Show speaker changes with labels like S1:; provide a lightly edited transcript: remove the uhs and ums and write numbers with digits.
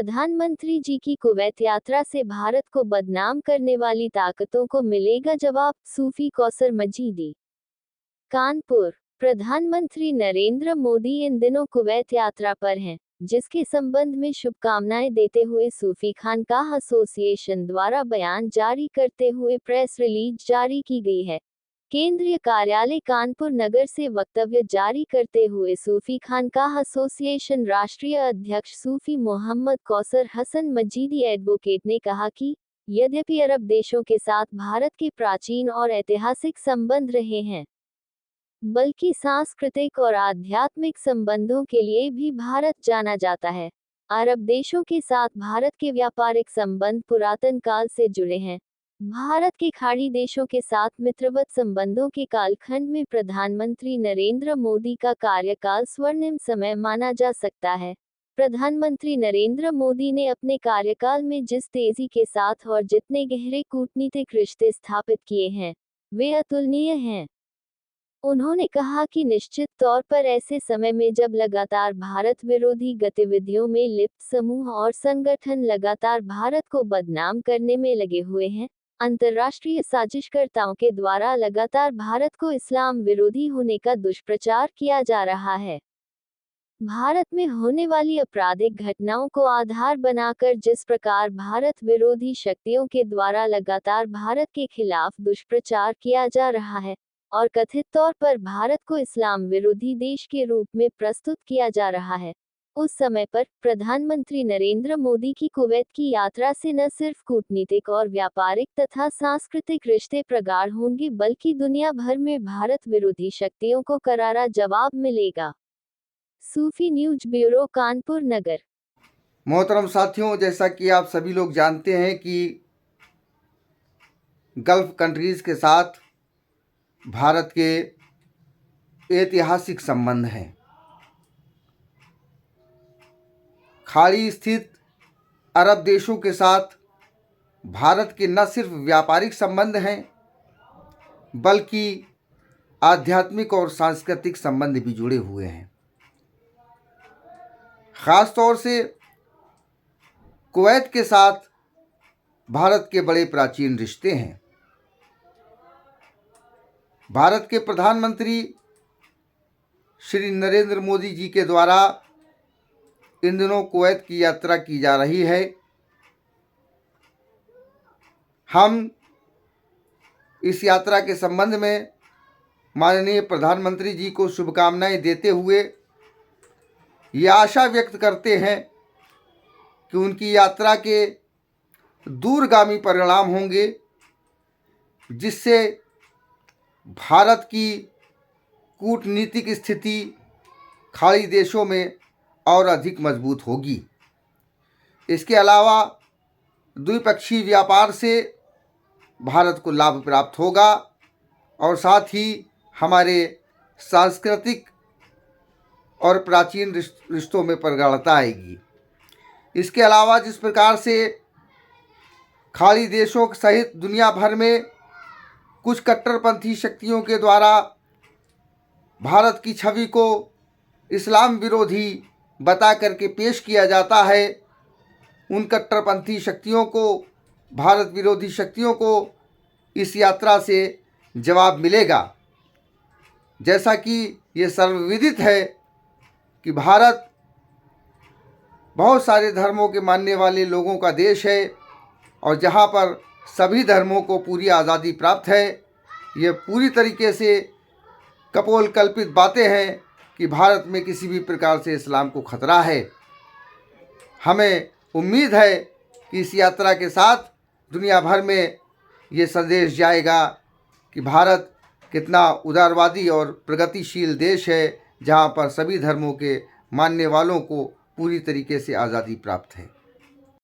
S1: प्रधानमंत्री जी की कुवैत यात्रा से भारत को बदनाम करने वाली ताकतों को मिलेगा जवाब, सूफी कौसर मजीदी। कानपुर। प्रधानमंत्री नरेंद्र मोदी इन दिनों कुवैत यात्रा पर हैं, जिसके संबंध में शुभकामनाएं देते हुए सूफी खानकाह एसोसिएशन द्वारा बयान जारी करते हुए प्रेस रिलीज जारी की गई है। केंद्रीय कार्यालय कानपुर नगर से वक्तव्य जारी करते हुए सूफी खानकाह एसोसिएशन राष्ट्रीय अध्यक्ष सूफी मोहम्मद कौसर हसन मजीदी एडवोकेट ने कहा कि यद्यपि अरब देशों के साथ भारत के प्राचीन और ऐतिहासिक संबंध रहे हैं, बल्कि सांस्कृतिक और आध्यात्मिक संबंधों के लिए भी भारत जाना जाता है। अरब देशों के साथ भारत के व्यापारिक संबंध पुरातन काल से जुड़े हैं। भारत के खाड़ी देशों के साथ मित्रवत संबंधों के कालखंड में प्रधानमंत्री नरेंद्र मोदी का कार्यकाल स्वर्णिम समय माना जा सकता है। प्रधानमंत्री नरेंद्र मोदी ने अपने कार्यकाल में जिस तेजी के साथ और जितने गहरे कूटनीतिक रिश्ते स्थापित किए हैं, वे अतुलनीय हैं। उन्होंने कहा कि निश्चित तौर पर ऐसे समय में जब लगातार भारत विरोधी गतिविधियों में लिप्त समूह और संगठन लगातार भारत को बदनाम करने में लगे हुए हैं, अंतर्राष्ट्रीय साजिशकर्ताओं के द्वारा लगातार भारत को इस्लाम विरोधी होने का दुष्प्रचार किया जा रहा है। भारत में होने वाली आपराधिक घटनाओं को आधार बनाकर जिस प्रकार भारत विरोधी शक्तियों के द्वारा लगातार भारत के खिलाफ दुष्प्रचार किया जा रहा है और कथित तौर पर भारत को इस्लाम विरोधी देश के रूप में प्रस्तुत किया जा रहा है, उस समय पर प्रधानमंत्री नरेंद्र मोदी की कुवैत की यात्रा से न सिर्फ कूटनीतिक और व्यापारिक तथा सांस्कृतिक रिश्ते प्रगाढ़ होंगे, बल्कि दुनिया भर में भारत विरोधी शक्तियों को करारा जवाब मिलेगा। सूफी न्यूज ब्यूरो, कानपुर नगर।
S2: मोहतरम साथियों, जैसा कि आप सभी लोग जानते हैं कि गल्फ कंट्रीज़ के साथ भारत के ऐतिहासिक संबंध हैं। खाड़ी स्थित अरब देशों के साथ भारत के न सिर्फ व्यापारिक संबंध हैं, बल्कि आध्यात्मिक और सांस्कृतिक संबंध भी जुड़े हुए हैं। ख़ास तौर से कुवैत के साथ भारत के बड़े प्राचीन रिश्ते हैं। भारत के प्रधानमंत्री श्री नरेंद्र मोदी जी के द्वारा इन दिनों कुवैत की यात्रा की जा रही है। हम इस यात्रा के संबंध में माननीय प्रधानमंत्री जी को शुभकामनाएं देते हुए ये आशा व्यक्त करते हैं कि उनकी यात्रा के दूरगामी परिणाम होंगे, जिससे भारत की कूटनीतिक स्थिति खाड़ी देशों में और अधिक मजबूत होगी। इसके अलावा द्विपक्षीय व्यापार से भारत को लाभ प्राप्त होगा और साथ ही हमारे सांस्कृतिक और प्राचीन रिश्तों में प्रगाढ़ता आएगी। इसके अलावा जिस प्रकार से खाड़ी देशों सहित दुनिया भर में कुछ कट्टरपंथी शक्तियों के द्वारा भारत की छवि को इस्लाम विरोधी बता करके पेश किया जाता है, उन कट्टरपंथी शक्तियों को, भारत विरोधी शक्तियों को इस यात्रा से जवाब मिलेगा। जैसा कि ये सर्वविदित है कि भारत बहुत सारे धर्मों के मानने वाले लोगों का देश है और जहाँ पर सभी धर्मों को पूरी आज़ादी प्राप्त है। ये पूरी तरीके से कपोल कल्पित बातें हैं कि भारत में किसी भी प्रकार से इस्लाम को खतरा है। हमें उम्मीद है कि इस यात्रा के साथ दुनिया भर में ये संदेश जाएगा कि भारत कितना उदारवादी और प्रगतिशील देश है, जहाँ पर सभी धर्मों के मानने वालों को पूरी तरीके से आज़ादी प्राप्त है।